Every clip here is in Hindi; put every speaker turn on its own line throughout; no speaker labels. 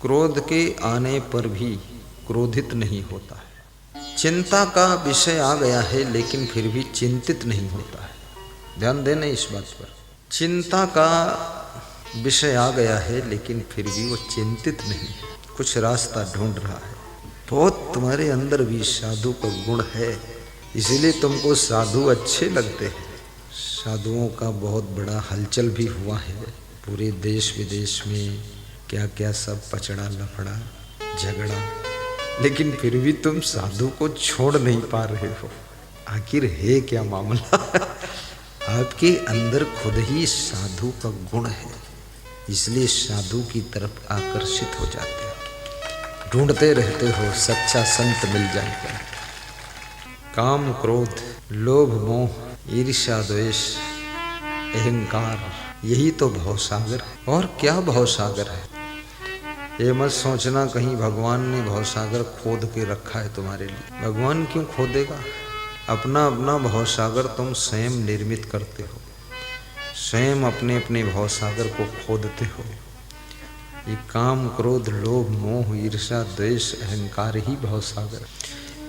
क्रोध के आने पर भी क्रोधित नहीं होता है। चिंता का विषय आ गया है लेकिन फिर भी चिंतित नहीं होता है। ध्यान देना इस बात पर। चिंता का विषय आ गया है लेकिन फिर भी वो चिंतित नहीं है, कुछ रास्ता ढूंढ रहा है। बहुत तुम्हारे अंदर भी साधु का गुण है, इसीलिए तुमको साधु अच्छे लगते हैं। साधुओं का बहुत बड़ा हलचल भी हुआ है पूरे देश विदेश में, क्या क्या सब पचड़ा लफड़ा झगड़ा, लेकिन फिर भी तुम साधु को छोड़ नहीं पा रहे हो। आखिर है क्या मामला? आपके अंदर खुद ही साधु का गुण है, इसलिए साधु की तरफ आकर्षित हो जाते हो, ढूंढते रहते हो सच्चा संत मिल जाएगा। काम क्रोध लोभ मोह ईर्ष्या द्वेष अहंकार, यही तो भवसागर है। और क्या भवसागर है? ये मत सोचना कहीं भगवान ने भवसागर खोद के रखा है तुम्हारे लिए। भगवान क्यों खोदेगा? अपना अपना भवसागर तुम स्वयं निर्मित करते हो, स्वयं अपने अपने भवसागर को खोदते हो। ये काम क्रोध लोभ मोह ईर्ष्या द्वेष अहंकार ही भवसागर,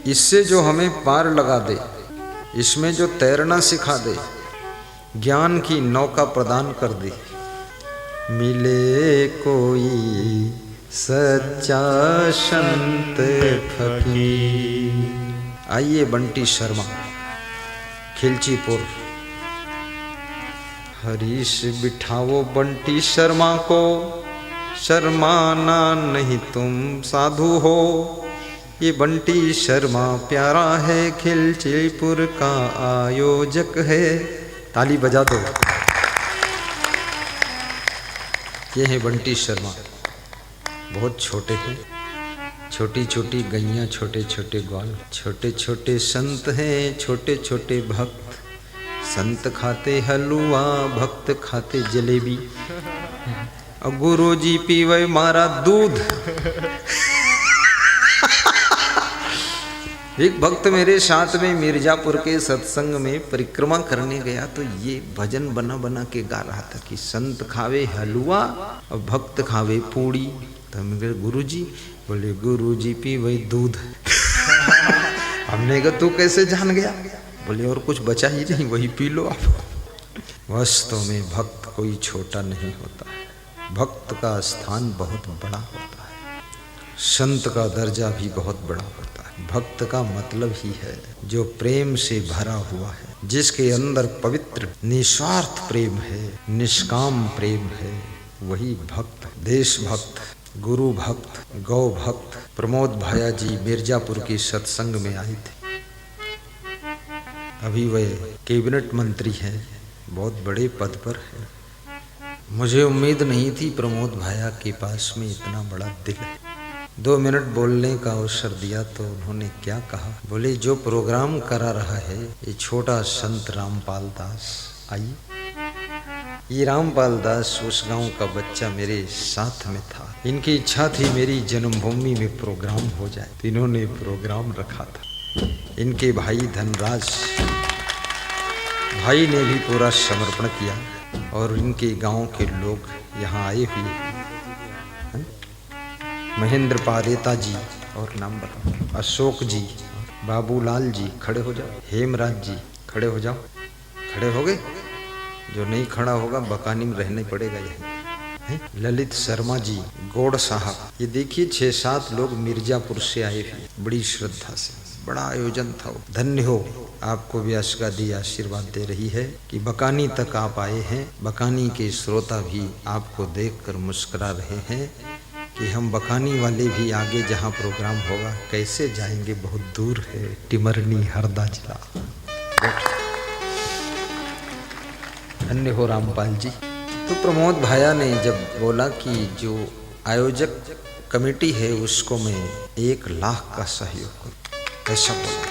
इससे जो हमें पार लगा दे, इसमें जो तैरना सिखा दे, ज्ञान की नौका प्रदान कर दे। मिले कोई सच्चा संत फकीर। आइए बंटी शर्मा खिलचीपुर। हरीश बिठाओ बंटी शर्मा को, शर्माना नहीं तुम साधु हो। ये बंटी शर्मा प्यारा है, खिलचीपुर का आयोजक है। ताली बजा दो। ये है बंटी शर्मा, बहुत छोटे हैं, छोटी छोटी गैयाँ छोटे छोटे ग्वाल, छोटे छोटे संत हैं छोटे छोटे भक्त। संत खाते हलवा भक्त खाते जलेबी, और गुरु जी पीवे मारा दूध। एक भक्त मेरे साथ में मिर्जापुर के सत्संग में परिक्रमा करने गया तो ये भजन बना बना के गा रहा था कि संत खावे हलवा और भक्त खावे पूड़ी। तो हम कहे गुरु जी, बोले गुरु जी पीवे दूध। हमने कहा तू कैसे जान गया? बोले और कुछ बचा ही नहीं, वही पी लो आप। वास्तव में भक्त कोई छोटा नहीं होता है, भक्त का स्थान बहुत बड़ा होता है, संत का दर्जा भी बहुत बड़ा होता है। भक्त का मतलब ही है जो प्रेम से भरा हुआ है, जिसके अंदर पवित्र निस्वार्थ प्रेम है, निष्काम प्रेम है, वही भक्त। देशभक्त, गुरु भक्त, गौ भक्त। प्रमोद भाया जी मिर्जापुर की सत्संग में आए थे। अभी वे कैबिनेट मंत्री हैं, बहुत बड़े पद पर है। मुझे उम्मीद नहीं थी प्रमोद भाया के पास में इतना बड़ा दिल है। 2 मिनट बोलने का अवसर दिया तो उन्होंने क्या कहा? बोले जो प्रोग्राम करा रहा है ये छोटा संत रामपाल दास। आइए, ये रामपाल दास उस गांव का बच्चा मेरे साथ में था। इनकी इच्छा थी मेरी जन्मभूमि में प्रोग्राम हो जाए, तो इन्होंने प्रोग्राम रखा था। इनके भाई धनराज भाई ने भी पूरा समर्पण किया और इनके गांव के लोग यहाँ आए हुए हैं। महेंद्र पारेता जी और नाम बताओ, अशोक जी, बाबूलाल जी खड़े हो जाओ, हेमराज जी खड़े हो जाओ। खड़े हो गए? जो नहीं खड़ा होगा बकानी में रहना पड़ेगा। यही ललित शर्मा जी, गौड़ साहब, ये देखिए 6-7 लोग मिर्जापुर से आए हुए, बड़ी श्रद्धा से। बड़ा आयोजन था। धन्य हो, आपको भी अशगादी आशीर्वाद दे रही है कि बकानी तक आप आए हैं। बकानी के श्रोता भी आपको देखकर मुस्कुरा रहे हैं कि हम बकानी वाले भी आगे जहाँ प्रोग्राम होगा कैसे जाएंगे, बहुत दूर है, टिमरनी हरदा जिला। धन्य हो रामपाल जी। तो प्रमोद भाया ने जब बोला कि जो आयोजक कमेटी है उसको मैं 1 लाख का सहयोग करूं, ऐसा बोला,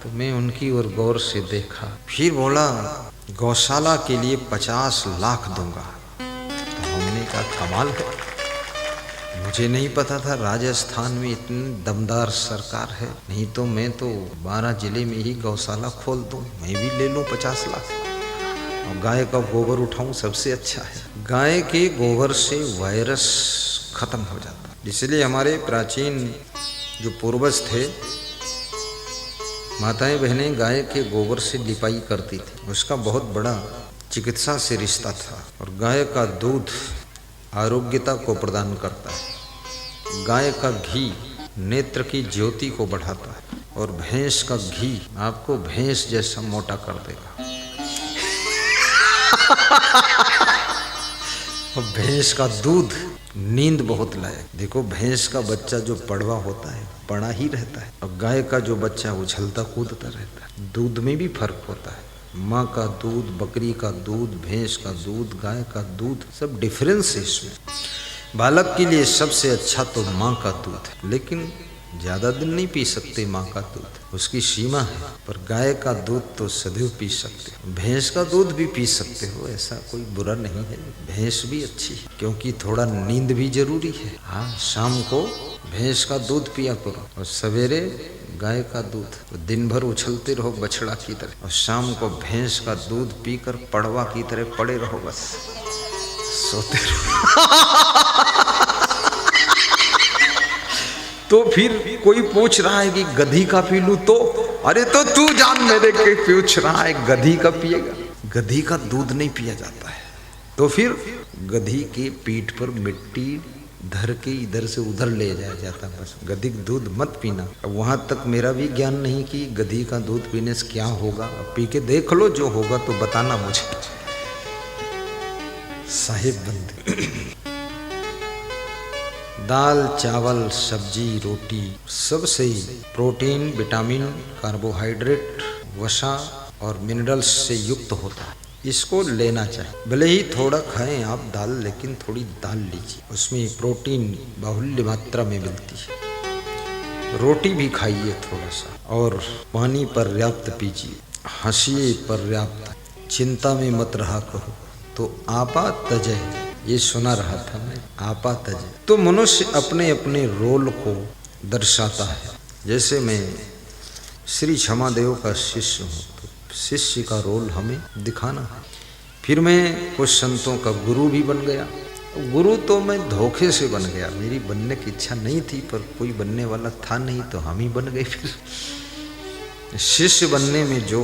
तो मैं उनकी ओर गौर से देखा। फिर बोला गौशाला के लिए 50 लाख दूंगा। तो हमने कहा कमाल है, मुझे नहीं पता था राजस्थान में इतनी दमदार सरकार है, नहीं तो मैं तो 12 जिले में ही गौशाला खोल दूं, मैं भी ले लूं 50 लाख। और गाय का गोबर उठाऊं सबसे अच्छा है। गाय के गोबर से वायरस खत्म हो जाता है। इसलिए हमारे प्राचीन जो पूर्वज थे, माताएं बहनें गाय के गोबर से लिपाई करती थी। उसका बहुत बड़ा चिकित्सा से रिश्ता था। और गाय का दूध आरोग्यता को प्रदान करता है। गाय का घी नेत्र की ज्योति को बढ़ाता है। और भैंस का घी आपको भैंस जैसा मोटा कर देगा। और भैंस का दूध नींद बहुत लायक। देखो भैंस का बच्चा जो पड़वा होता है पड़ा ही रहता है, और गाय का जो बच्चा उछलता कूदता रहता है। दूध में भी फर्क होता है। माँ का दूध, बकरी का दूध, भैंस का दूध, गाय का दूध, सब डिफरेंस है इसमें। बालक के लिए सबसे अच्छा तो माँ का दूध है, लेकिन ज़्यादा दिन नहीं पी सकते माँ का दूध, उसकी सीमा है। पर गाय का दूध तो सदैव पी सकते हो। भैंस का दूध भी पी सकते हो, ऐसा कोई बुरा नहीं है। भैंस भी अच्छी है, क्योंकि थोड़ा नींद भी जरूरी है। हाँ, शाम को भैंस का दूध पिया करो और सवेरे गाय का दूध। तो दिन भर उछलते रहो बछड़ा की तरह, और शाम को भैंस का दूध पीकर पड़वा की तरह पड़े रहो, बस सोते रहो। तो फिर कोई पूछ रहा है कि गधी का पी लूं तो, अरे तो तू जान मेरे के पूछ रहा है गधी का पिएगा। गधी का दूध नहीं पिया जाता है। तो फिर गधी के पीठ पर मिट्टी धर के इधर से उधर ले जाया जाता है, बस। गधी का दूध मत पीना। अब वहां तक मेरा भी ज्ञान नहीं कि गधी का दूध पीने से क्या होगा। अब पी के देख लो, जो होगा तो बताना मुझे। साहिब बंदे दाल, चावल, सब्जी, रोटी सब सही प्रोटीन, विटामिन, कार्बोहाइड्रेट, वसा और मिनरल्स से युक्त होता है। इसको लेना चाहिए। भले ही थोड़ा खाएं आप दाल, लेकिन थोड़ी दाल लीजिए, उसमें प्रोटीन बाहुल्य मात्रा में मिलती है। रोटी भी खाइए थोड़ा सा, और पानी पर्याप्त पीजिए। हंसिए पर्याप्त, चिंता में मत रहा करो। तो आपा तजय, ये सुना रहा था मैं, आपा तजय। तो मनुष्य अपने अपने रोल को दर्शाता है। जैसे मैं श्री क्षमादेव का शिष्य हूँ, तो शिष्य का रोल हमें दिखाना है। फिर मैं कुछ संतों का गुरु भी बन गया। गुरु तो मैं धोखे से बन गया, मेरी बनने की इच्छा नहीं थी, पर कोई बनने वाला था नहीं तो हम ही बन गए। फिर शिष्य बनने में जो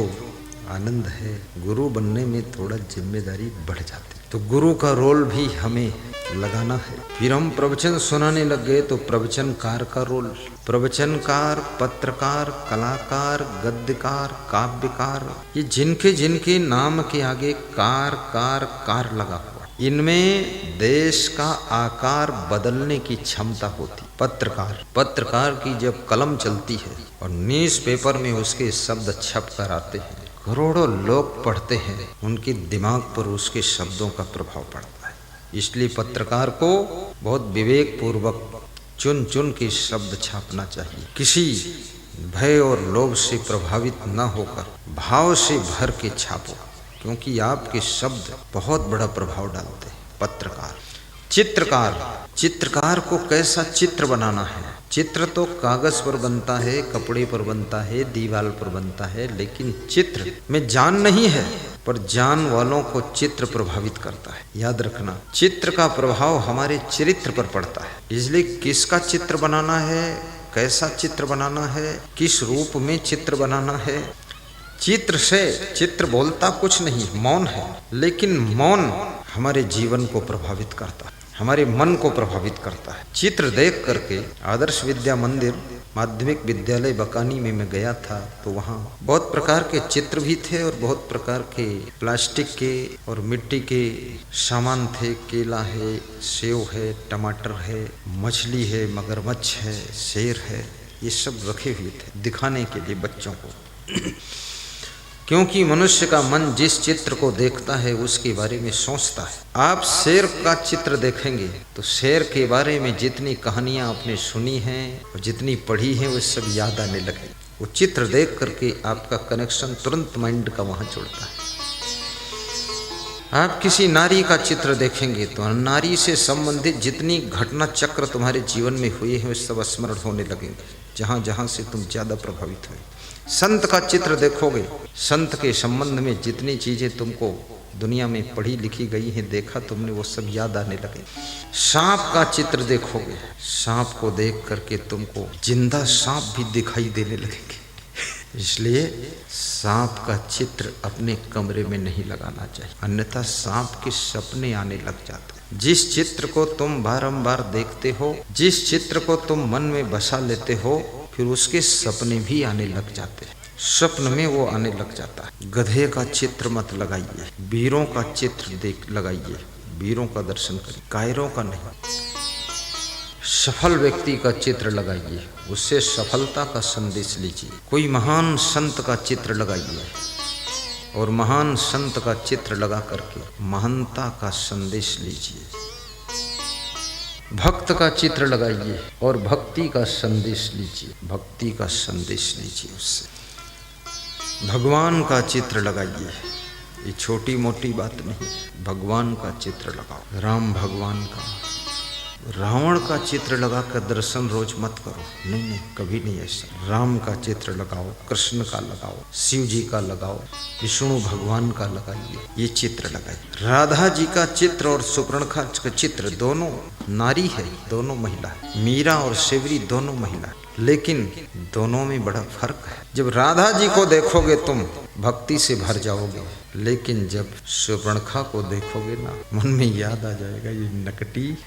आनंद है, गुरु बनने में थोड़ा जिम्मेदारी बढ़ जाती। तो गुरु का रोल भी हमें लगाना है। फिर हम प्रवचन सुनाने लग गए, तो प्रवचनकार का रोल, प्रवचनकार, पत्रकार, कलाकार, गद्यकार, काव्यकार, ये जिनके जिनके नाम के आगे कार कार कार लगा हुआ, इनमें देश का आकार बदलने की क्षमता होती। पत्रकार की जब कलम चलती है और न्यूज़ पेपर में उसके शब्द छप कर आते हैं, करोड़ों लोग पढ़ते हैं, उनके दिमाग पर उसके शब्दों का प्रभाव पड़ता है। इसलिए पत्रकार को बहुत विवेक पूर्वक चुन चुन के शब्द छापना चाहिए। किसी भय और लोभ से प्रभावित न होकर भाव से भर के छापो, क्योंकि आपके शब्द बहुत बड़ा प्रभाव डालते हैं। पत्रकार, चित्रकार को कैसा चित्र बनाना है। चित्र तो कागज पर बनता है, कपड़े पर बनता है, दीवार पर बनता है, लेकिन चित्र में जान नहीं है, पर जान वालों को चित्र प्रभावित करता है। याद रखना, चित्र का प्रभाव हमारे चरित्र पर पड़ता है। इसलिए किसका चित्र बनाना है, कैसा चित्र बनाना है, किस रूप में चित्र बनाना है। चित्र से, चित्र बोलता कुछ नहीं, मौन है, लेकिन मौन हमारे जीवन को प्रभावित करता है, हमारे मन को प्रभावित करता है। चित्र देख करके आदर्श विद्या मंदिर माध्यमिक विद्यालय बकानी में मैं गया था, तो वहाँ बहुत प्रकार के चित्र भी थे और बहुत प्रकार के प्लास्टिक के और मिट्टी के सामान थे। केला है, सेव है, टमाटर है, मछली है, मगरमच्छ है, शेर है, ये सब रखे हुए थे दिखाने के लिए बच्चों को। क्योंकि मनुष्य का मन जिस चित्र को देखता है उसके बारे में सोचता है। आप शेर का चित्र देखेंगे तो शेर के बारे में जितनी कहानियां आपने सुनी हैं और जितनी पढ़ी हैं वो सब याद आने लगे। वो चित्र देख करके आपका कनेक्शन तुरंत माइंड का वहां जुड़ता है। आप किसी नारी का चित्र देखेंगे तो नारी से संबंधित जितनी घटना चक्र तुम्हारे जीवन में हुए हैं वो सब स्मरण होने लगेंगे, जहाँ जहाँ से तुम ज़्यादा प्रभावित हुए। संत का चित्र देखोगे, संत के संबंध में जितनी चीज़ें तुमको दुनिया में पढ़ी लिखी गई है, देखा तुमने, वो सब याद आने लगे। सांप का चित्र देखोगे, सांप को देख करके तुमको जिंदा सांप भी दिखाई देने लगेंगे। इसलिए सांप का चित्र अपने कमरे में नहीं लगाना चाहिए, अन्यथा सांप के सपने आने लग जाते हैं। जिस चित्र को तुम बारंबार देखते हो, जिस चित्र को तुम मन में बसा लेते हो, फिर उसके सपने भी आने लग जाते हैं, स्वप्न में वो आने लग जाता है। गधे का चित्र मत लगाइए, वीरों का चित्र देख लगाइए, वीरों का दर्शन करिए, कायरों का नहीं। सफल व्यक्ति का चित्र लगाइए, उससे सफलता का संदेश लीजिए। कोई महान संत का चित्र लगाइए और महान संत का चित्र लगा करके महानता का संदेश लीजिए। भक्त का चित्र लगाइए और भक्ति का संदेश लीजिए, भक्ति का संदेश लीजिए उससे। भगवान का चित्र लगाइए, ये छोटी मोटी बात नहीं, भगवान का चित्र लगाओ, राम भगवान का। रावण का चित्र लगाकर दर्शन रोज मत करो, नहीं नहीं, कभी नहीं ऐसा। राम का चित्र लगाओ, कृष्ण का लगाओ, शिव जी का लगाओ, विष्णु भगवान का लगाइए, ये चित्र लगाइए। राधा जी का चित्र और सुपर्णखा का चित्र, दोनों नारी है, दोनों महिला है। मीरा और शिवरी दोनों महिला, लेकिन दोनों में बड़ा फर्क है। जब राधा जी को देखोगे तुम भक्ति से भर जाओगे, लेकिन जब सुपर्णखा को देखोगे ना, मन में याद आ जाएगा ये नकटी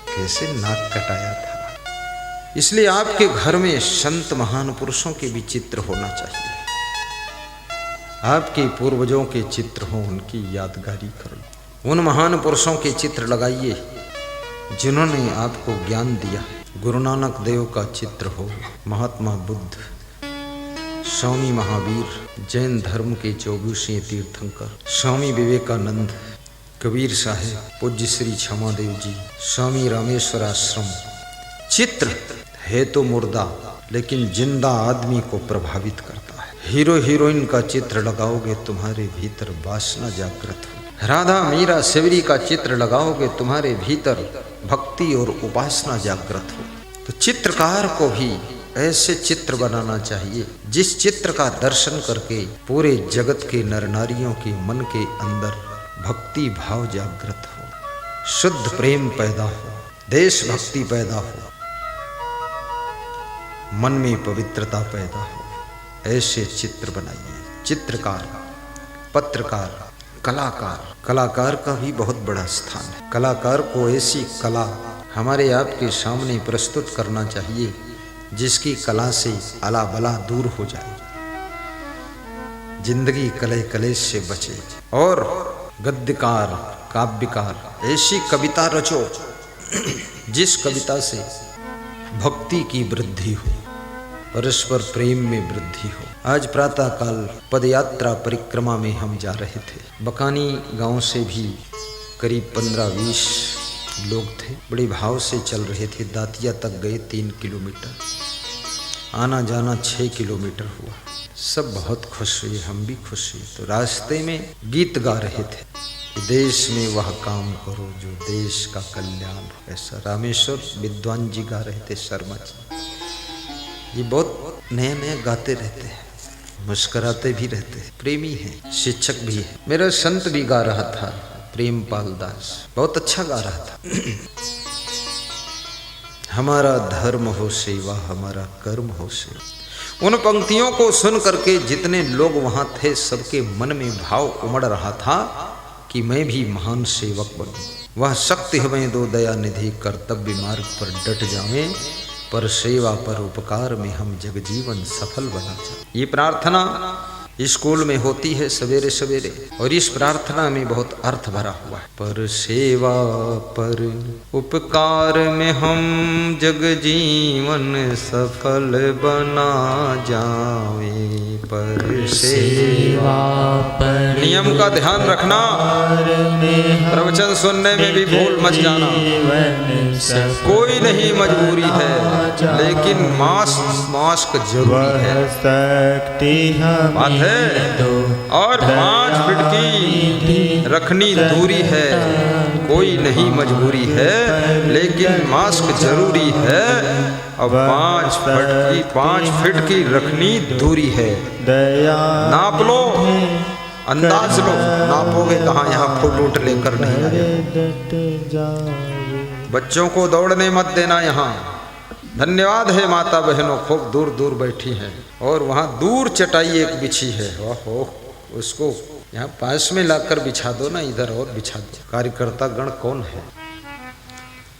कैसे नाक कटाया था। इसलिए आपके घर में संत महान पुरुषों के भी चित्र होना चाहिए, आपके पूर्वजों के चित्र हो, उनकी यादगारी करो। उन महान पुरुषों के चित्र लगाइए जिन्होंने आपको ज्ञान दिया। गुरु नानक देव का चित्र हो, महात्मा बुद्ध, स्वामी महावीर, जैन धर्म के 24वें तीर्थंकर, स्वामी विवेकानंद, कबीर साहेब, पूज्य श्री क्षमादेव जी, स्वामी रामेश्वर आश्रम। चित्र है तो मुर्दा, लेकिन जिंदा आदमी को प्रभावित करता है। हीरो हीरोइन का चित्र लगाओगे, तुम्हारे भीतर वासना जागृत हो। राधा मीरा शिवरी का चित्र लगाओगे, तुम्हारे भीतर भक्ति और उपासना जागृत हो। तो चित्रकार को भी ऐसे चित्र बनाना चाहिए जिस चित्र का दर्शन करके पूरे जगत के नर नारियों के मन के अंदर भक्ति भाव जागृत हो, शुद्ध प्रेम पैदा हो, देशभक्ति पैदा हो, मन में पवित्रता पैदा हो। ऐसे चित्र बनाइए। चित्रकार, पत्रकार, कलाकार, कलाकार का भी बहुत बड़ा स्थान है। कलाकार को ऐसी कला हमारे आपके सामने प्रस्तुत करना चाहिए जिसकी कला से आला बला दूर हो जाए, जिंदगी कले कलेश से बचे। और गद्यकार, काव्यकार, ऐसी कविता रचो जिस कविता से भक्ति की वृद्धि हो, परस्पर प्रेम में वृद्धि हो। आज प्रातः काल पदयात्रा परिक्रमा में हम जा रहे थे। बकानी गांव से भी करीब 15-20 लोग थे, बड़े भाव से चल रहे थे। दातिया तक गए 3 किलोमीटर, आना जाना 6 किलोमीटर हुआ। सब बहुत खुश हुए, हम भी खुश हुए। तो रास्ते में गीत गा रहे थे कि देश में वह काम करो जो देश का कल्याण हो। ऐसा रामेश्वर विद्वान जी गा रहे थे, शर्मा जी। ये बहुत नए नए गाते रहते हैं, मुस्कराते भी रहते हैं, प्रेमी हैं, शिक्षक भी है। मेरा संत भी गा रहा था, प्रेमपाल दास, बहुत अच्छा गा रहा था। हमारा धर्म हो सेवा, हमारा कर्म हो सेवा। उन पंक्तियों को सुन करके जितने लोग वहां थे, सबके मन में भाव उमड़ रहा था कि मैं भी महान सेवक बनूं। वह शक्ति हमें दो दया निधि, कर्तव्य मार्ग पर डट जावें, पर सेवा पर उपकार में हम जग जीवन सफल बना जाए। ये प्रार्थना स्कूल में होती है सवेरे सवेरे, और इस प्रार्थना में बहुत अर्थ भरा हुआ है। पर सेवा पर उपकार में हम जग जीवन सफल बना जावे, पर सेवा पर नियम का ध्यान रखना, प्रवचन सुनने में भी भूल मत जाना। कोई नहीं मजबूरी है, लेकिन मास्क जरूरी है, बात है। और 5 फीट की रखनी दूरी है, कोई नहीं मजबूरी है, लेकिन मास्क जरूरी है। अब 5 फीट की रखनी दूरी है। नाप लो, अंदाज लो, नापोगे कहाँ, यहाँ फुट लेकर नहीं आए। बच्चों को दौड़ने मत देना यहाँ। धन्यवाद है माता बहनों, खूब दूर दूर बैठी हैं और वहाँ दूर चटाई एक बिछी है, ओहो उसको यहाँ पास में लाकर बिछा दो ना, इधर और बिछा दो। कार्यकर्ता गण कौन है,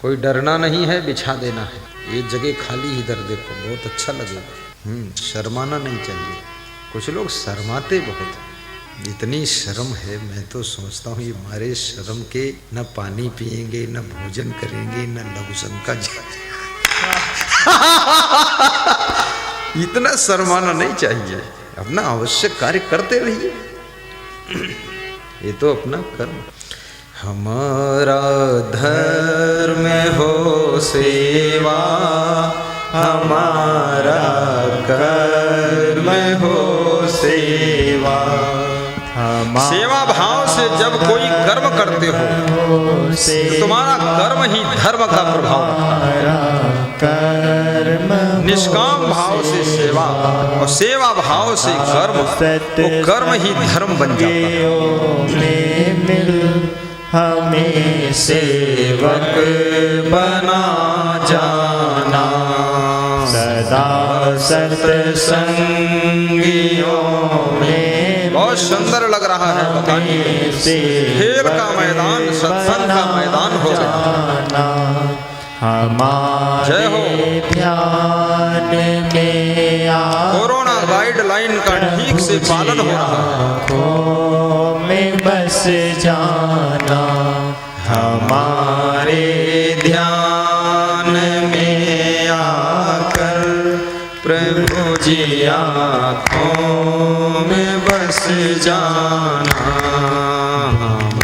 कोई डरना नहीं है, बिछा देना है। ये जगह खाली, इधर देखो, बहुत अच्छा लगेगा। शर्माना नहीं चाहिए। कुछ लोग शर्माते बहुत, इतनी शर्म है, मैं तो सोचता हूँ ये मारे शर्म के न पानी पिएंगे, न भोजन करेंगे, न लघुसन का इतना शर्माना नहीं चाहिए। अपना आवश्यक कार्य करते रहिए, ये तो अपना कर्म। हमारा धर्म हो सेवा, हमारा कर्म हो सेवा। सेवा भाव से जब कोई कर्म करते हो तो तुम्हारा कर्म ही धर्म का प्रभाव रखता है। निष्काम भाव से सेवा और सेवा भाव से कर्म, तो कर्म ही धर्म बन जाता है। हमें सेवक बना जाना, सदा सत्संगियों में। बहुत सुंदर लग रहा है, बताइए। खेल का मैदान सत्संग का मैदान हो जाना। जय हो। ध्यान में कोरोना गाइडलाइन का ठीक से पालन हो रहा है। में बस जाना, हमारे ध्यान में आकर प्रभु जी आँखों में बस जाना।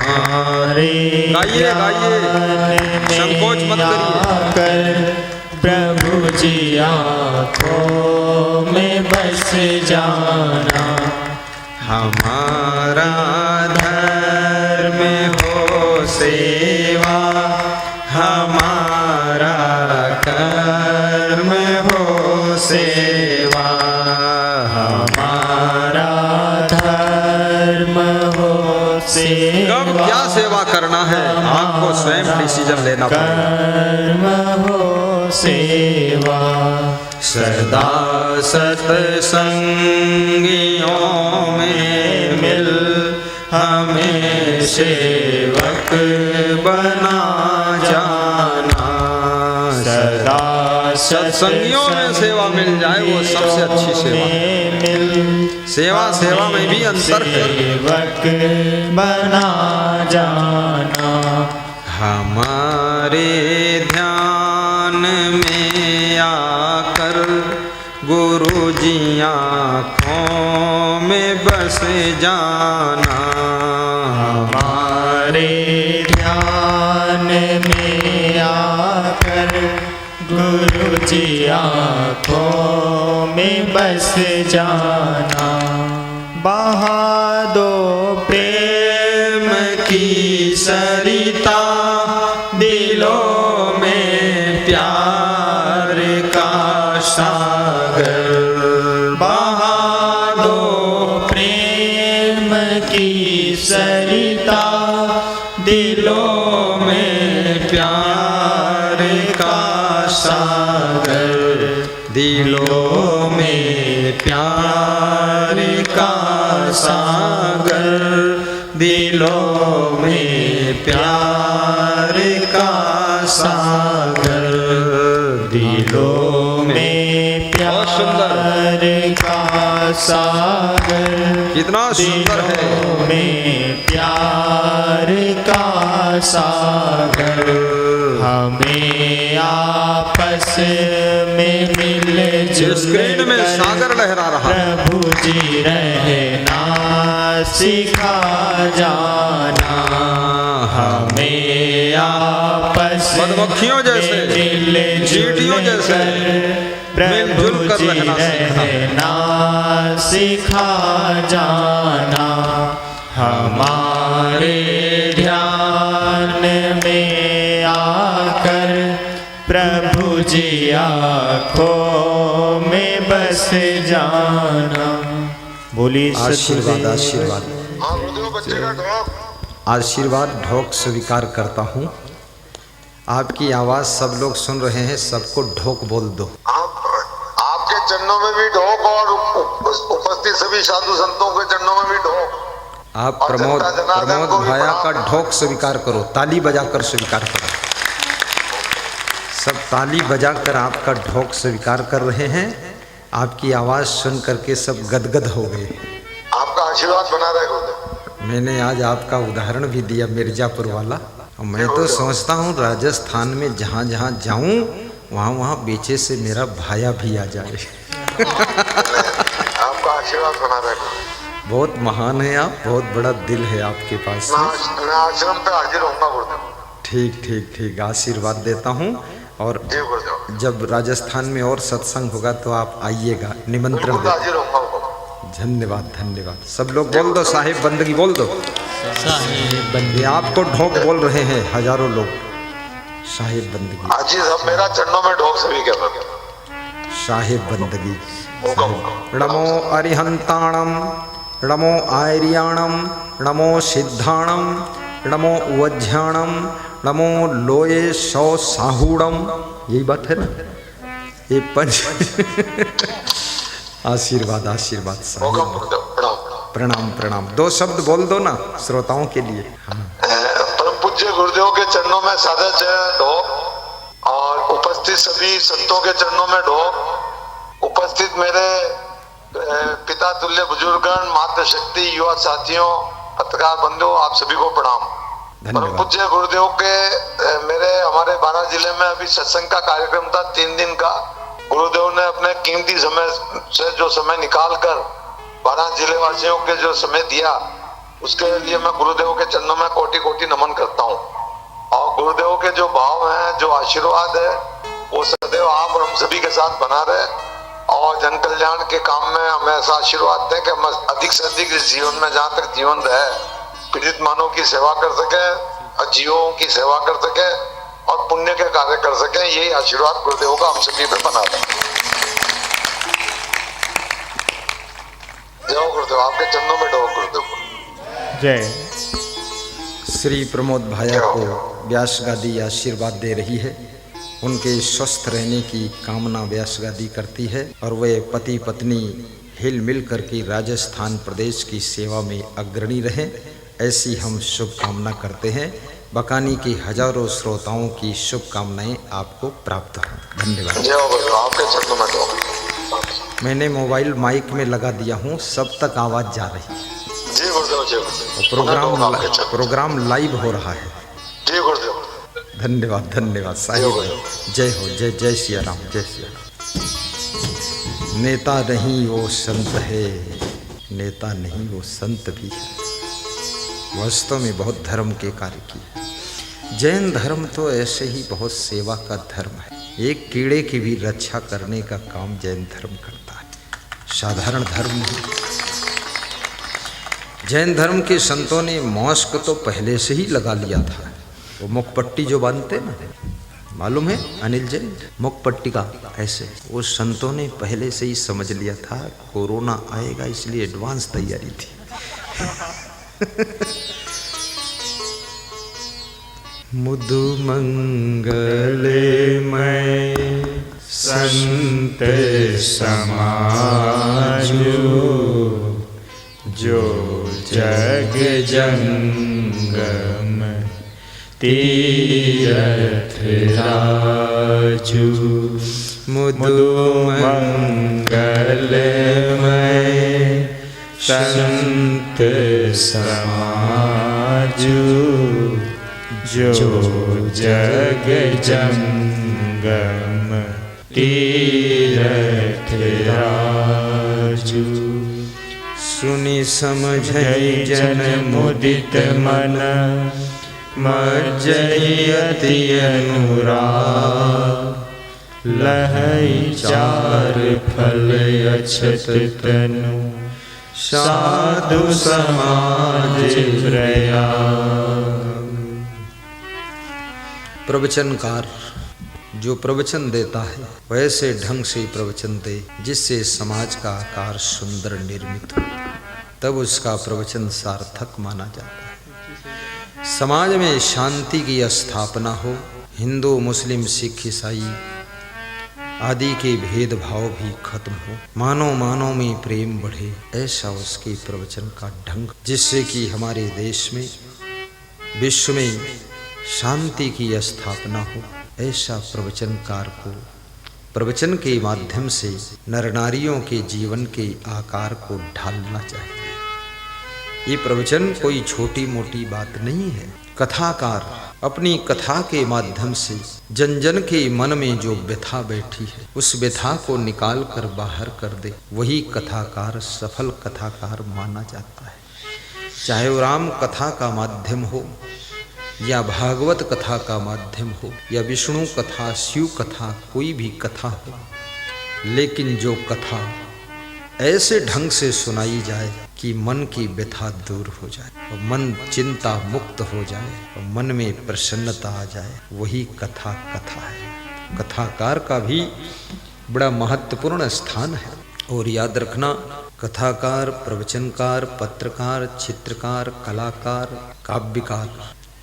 हमारे गाइए गाइए, संकोच मत करिए। प्रभु जी आँखों में बस जाना। हमारा धर्म हो सेवा, हमारा कर्म हो सेवा। हमारा धर्म हो सेवा। कब क्या सेवा करना है आपको स्वयं डिसीजन लेना पड़ेगा। कर्म हो सेवा, सदा सत्संगियों में मिल, हमें सेवक बना जाना। सदा सत्संगियों में सेवा मिल जाए वो सबसे अच्छी सेवा। सेवा सेवा में भी अंतर है। सेवक बना जाना, हमारे ध्यान में आकर गुरु जी आँखों में बस जाना। हमारे ध्यान में आकर गुरु जी आँखों में बस जाना। बहा दो प्रेम की सरिता, दिलों में प्यार का सागर। बहा दो प्रेम की सरिता, दिलों में प्यार का सागर। दिलों में प्यार का सागर। दिलों में प्यार का सागर। दिलों में प्यार का सागर। कितना सुंदर है। दिलों में प्यार का सागर। हमें आपस में मिल जुल, स्क्रीन में सागर लहरा रहा। प्रभु जी रहना सिखा जाना। हमें आपस मधुमक्खियों जैसे, चींटियों जैसे प्रभु जी रहना सिखा जाना। हमारे ध्यान में आकर प्रभु जी आँखों में बस जाना। बोली आशीर्वाद आशीर्वाद।
हाँ गुरुदेव, बच्चे का ढोक
आशीर्वाद ढोक स्वीकार करता हूँ। आपकी आवाज सब लोग सुन रहे हैं, सबको ढोक बोल दो।
आपके चरणों में भी ढोक और उपस्थित सभी साधु संतों के चरणों में भी ढोक।
आप प्रमोद भाया का ढोक स्वीकार करो, ताली बजाकर स्वीकार करो। सब ताली बजाकर आपका ढोक स्वीकार कर रहे हैं। आपकी आवाज सुन करके सब गदगद हो गए।
आपका आशीर्वाद बना रहे गुरुदेव।
मैंने आज आपका उदाहरण भी दिया मिर्जापुर वाला। और मैं तो सोचता हूँ राजस्थान में जहाँ जहाँ जाऊँ वहाँ वहाँ बीचे से मेरा भाया भी आ जाए।
आपका आशीर्वाद बना रहे गुरुदेव।
बहुत महान है आप, बहुत बड़ा दिल है आपके पास।
मैं आश्रम पे हाजिर होऊंगा गुरुदेव।
ठीक ठीक ठीक, आशीर्वाद देता हूँ। और जब राजस्थान में और सत्संग होगा तो आप आइएगा, निमंत्रण दे। धन्यवाद धन्यवाद। सब लोग बोल दो साहिब बंदगी, बोल दो साहिब बंदगी। आपको ढोक बोल रहे हैं हजारों लोग, साहिब बंदगी।
आज ही सब मेरा चरणों में ढोक सभी के
साहिब बंदगी। नमो अरिहंताणम, नमो आर्याणम, नमो सिद्धाणम, नमो वज्याणम, नमो लोये सौ साहूणम। यही बात है ना, ये पंच। आशीर्वाद आशीर्वाद साहिब। प्रणाम प्रणाम। दो शब्द बोल दो ना श्रोताओं के लिए।
परम पूज्य गुरुदेव के चरणों में सादर ढोक और उपस्थित सभी संतों के चरणों में ढोक। उपस्थित मेरे पिता तुल्य बुजुर्गगण, मातृशक्ति, युवा साथियों, पत्रकार बंधुओं, आप सभी को प्रणाम। परम पूज्य गुरुदेव के हमारे 12 जिले में अभी सत्संग का कार्यक्रम था 3 दिन का। गुरुदेव ने अपने कीमती समय से जो समय निकाल कर 12 जिले वासियों के जो समय दिया, उसके लिए मैं गुरुदेव के चरणों में कोटि कोटि नमन करता हूँ। और गुरुदेव के जो भाव हैं, जो आशीर्वाद है, वो सदैव आप और हम सभी के साथ बना रहे और जन कल्याण के काम में हमें ऐसा आशीर्वाद दें कि हम अधिक से अधिक इस जीवन में, जहाँ तक जीवन रहे, पीड़ित मानव की सेवा कर सके, अजीवों की सेवा कर सके और पुण्य के कार्य कर सके। यही आशीर्वाद गुरुदेव का हम सभी पे बना रहे। जय गुरुदेव, आपके चरणों में ढोक गुरुदेव।
जय।
श्री प्रमोद भाया को व्यास गादी आशीर्वाद दे रही है। उनके स्वस्थ रहने की कामना व्यास गादी करती है और वे पति पत्नी हिल मिल करके राजस्थान प्रदेश की सेवा में अग्रणी रहें, ऐसी हम शुभकामना करते हैं। बकानी की हजारों श्रोताओं की शुभकामनाएं आपको प्राप्त हो। धन्यवाद।
जय गुरुदेव, आपके चरणों में ढोक।
मैंने मोबाइल माइक में लगा दिया हूँ, सब तक आवाज़ जा रही है।
जी गुरुदेव, जय गुरुदेव।
प्रोग्राम लाइव हो रहा है।
जी गुरुदेव।
धन्यवाद धन्यवाद साहिब। जय हो, जय जय सिया राम, जय सिया राम। नेता नहीं वो संत है, नेता नहीं वो संत भी है। वास्तव में बहुत धर्म के कार्य किए। जैन धर्म तो ऐसे ही बहुत सेवा का धर्म है। एक कीड़े की भी रक्षा करने का काम जैन धर्म करता है, साधारण धर्म नहीं। जैन धर्म के संतों ने मॉस्क तो पहले से ही लगा लिया था। वो मुखपट्टी जो बांधते ना, मालूम है अनिल जैन, मुखपट्टी का ऐसे, वो संतों ने पहले से ही समझ लिया था कोरोना आएगा, इसलिए एडवांस तैयारी थी। मुदु मंगले मैं
संत समाजो, जो जग जंगम तीरथ राजू।
मुदु मंगल
मैं संत समाजो, जो जग जंगम तीरथ राजू।
सुनि समझै
जन मुदित मन, मज्जहि अति अनुराग। लहै चार फल अछत तनु, साधु समाज प्रयाग।
प्रवचनकार जो प्रवचन देता है वैसे ढंग से प्रवचन दे जिससे समाज का आकार सुंदर निर्मित हो। तब उसका प्रवचन सार्थक माना जाता है। समाज में शांति की स्थापना हो, हिंदू मुस्लिम सिख ईसाई आदि के भेदभाव भी खत्म हो, मानव मानव में प्रेम बढ़े, ऐसा उसके प्रवचन का ढंग, जिससे कि हमारे देश में विश्व में शांति की स्थापना हो, ऐसा प्रवचनकार को प्रवचन के माध्यम से नर नारियों के जीवन के आकार को ढालना चाहिए। ये प्रवचन कोई छोटी मोटी बात नहीं है। कथाकार अपनी कथा के माध्यम से जन जन के मन में जो व्यथा बैठी है, उस व्यथा को निकाल कर बाहर कर दे, वही कथाकार सफल कथाकार माना जाता है। चाहे वो राम कथा का माध्यम हो, या भागवत कथा का माध्यम हो, या विष्णु कथा, शिव कथा, कोई भी कथा हो, लेकिन जो कथा ऐसे ढंग से सुनाई जाए कि मन की व्यथा दूर हो जाए और मन चिंता मुक्त हो जाए और मन में प्रसन्नता आ जाए, वही कथा है। कथाकार का भी बड़ा महत्वपूर्ण स्थान है। और याद रखना, कथाकार, प्रवचनकार, पत्रकार, चित्रकार, कलाकार, काव्यकार,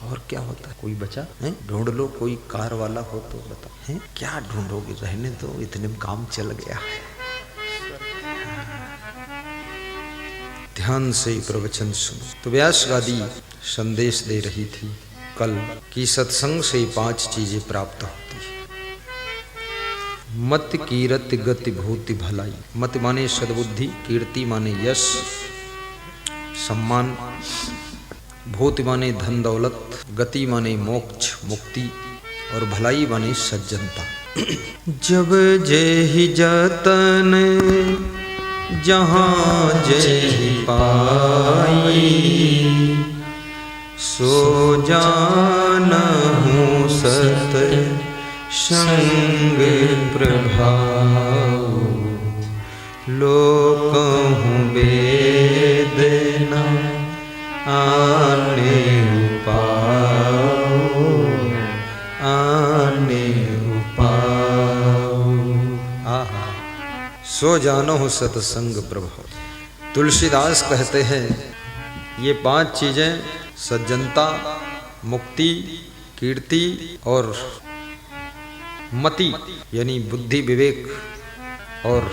और क्या होता है? कोई बचा है? ढूंढ लो, कोई कार वाला हो तो बताओ। हैं क्या ढूंढोगे? रहने दो, इतने में काम चल गया है। ध्यान से प्रवचन सुनो। तो व्यास गादी संदेश दे रही थी कल कि सत्संग से 5 चीजें प्राप्त होती है। मत कीरति गति भूति भलाई। मत माने सद्बुद्धि, कीर्ति माने यश सम्मान, भूति माने धन दौलत, गति माने मोक्ष मुक्ति, और भलाई माने सज्जनता। जब जेहि जतन जहाँ जेहि पाई, सो जानहु सत संग प्रभाव, लोकहु वेद न आने उपाओ, आने उपाओ। आहा, सो जानो सतसंग प्रभाव। तुलसीदास कहते हैं ये 5 चीजें, सज्जनता, मुक्ति, कीर्ति और मति यानी बुद्धि विवेक, और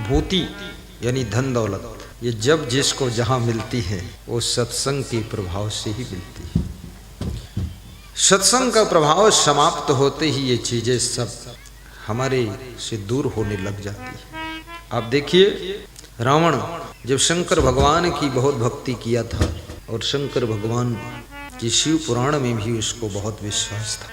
भूति यानी धन दौलत, ये जब जिसको जहाँ मिलती है वो सत्संग के प्रभाव से ही मिलती है। सत्संग का प्रभाव समाप्त होते ही ये चीजें सब हमारे से दूर होने लग जाती है। आप देखिए, रावण जब शंकर भगवान की बहुत भक्ति किया था, और शंकर भगवान की शिव पुराण में भी उसको बहुत विश्वास था,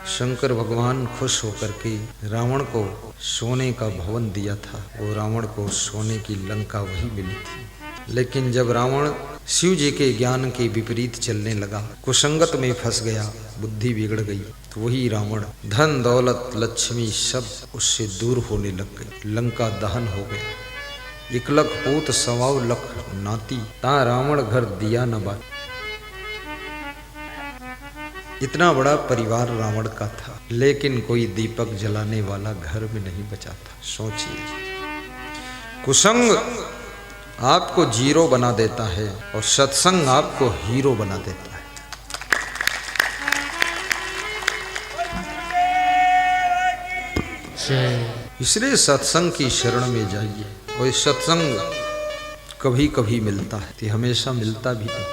शंकर भगवान खुश होकर के रावण को सोने का भवन दिया था। वो रावण को सोने की लंका वही मिली थी। लेकिन जब रावण शिव जी के ज्ञान के विपरीत चलने लगा, कुसंगत में फंस गया, बुद्धि बिगड़ गई, तो वही रावण धन दौलत लक्ष्मी सब उससे दूर होने लग गई। लंका दहन हो गया। 1 लख पूत 1.25 लख नाती, ता रावण घर दिया न बात। इतना बड़ा परिवार रावण का था, लेकिन कोई दीपक जलाने वाला घर में नहीं बचा था। सोचिए, कुसंग आपको जीरो बना देता है और सत्संग आपको हीरो बना देता है। इसलिए सत्संग की शरण में जाइए। और सत्संग कभी कभी मिलता है, तो हमेशा मिलता भी नहीं।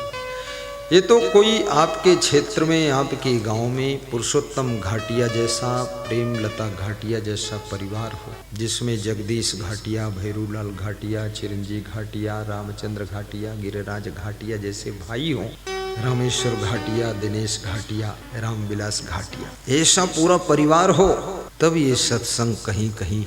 ये तो कोई आपके क्षेत्र में, आपके गांव में पुरुषोत्तम घाटिया जैसा, प्रेमलता घाटिया जैसा परिवार हो, जिसमें जगदीश घाटिया, भैरूलाल घाटिया, चिरंजी घाटिया, रामचंद्र घाटिया, गिरिराज घाटिया जैसे भाई हों, रामेश्वर घाटिया, दिनेश घाटिया, रामविलास घाटिया, ऐसा पूरा परिवार हो, तब ये सत्संग कहीं कहीं